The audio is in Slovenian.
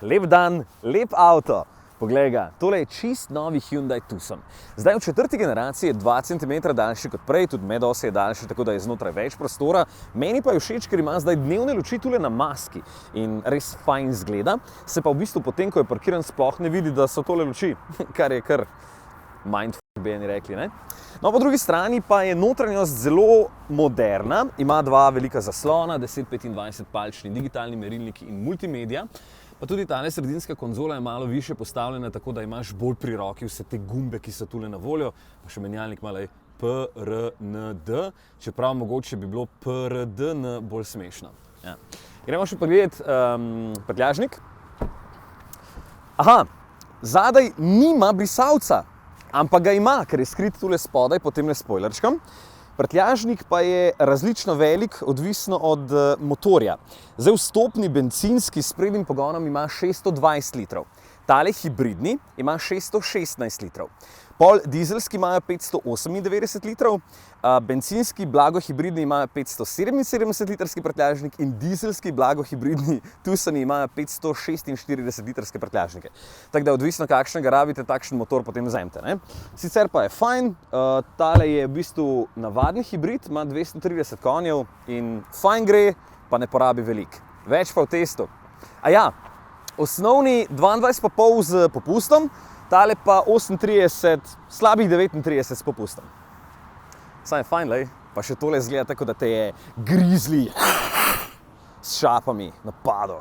lep dan, lep avto. Poglej ga, tole je čist novi Hyundai Tucson. Zdaj v četrti generaciji je 2 cm daljši kot prej, tudi medosje je daljši, tako da je znotraj več prostora. Meni pa je všeč, ker ima zdaj dnevne luči tule na maski in res fajn zgleda. Se pa v bistvu potem, ko je parkiran, sploh ne vidi, da so tole luči, kar je kar mindfuck, bi eni rekli, ne? No, po drugi strani pa je notranjost zelo moderna, ima dva velika zaslona, 10-25-palčni digitalni merilniki in multimedija. Pa tudi tale sredinska konzola je malo više postavljena, tako da imaš bolj pri roki vse te gumbe, ki so tule na voljo. Pa še menjalnik malo je PRND, čeprav mogoče bi bilo PRDN bolj smešno. Ja. Gremo še pogledati prtljažnik. Aha, zadaj nima brisalca, ampak ga ima, ker je skrit tule spodaj pod temle spoilerčkom. Prtljažnik pa je različno velik, odvisno od motorja. Zdaj vstopni bencinski s prednjim pogonom ima 620 litrov. Tale hibridni ima 616 litrov. Pol dizelski imajo 598 litrov, bencinski blagohibridni imajo 577 litrski prtljažnik in dizelski blagohibridni Tucsoni imajo 546 litrske prtljažnike. Tako da odvisno kakšnega rabite, takšen motor potem vzemite, ne? Sicer pa je fajn, tale je v bistvu navadni hibrid, ima 230 konjev in fajn gre, pa ne porabi veliko. Več pa v testu. A ja, osnovni 22,5 z popustom, tale pa 38, slabih 39 s popustom. Saj je fajn, lej, pa še tole zgleda tako, da te je grizli s šapami napadel.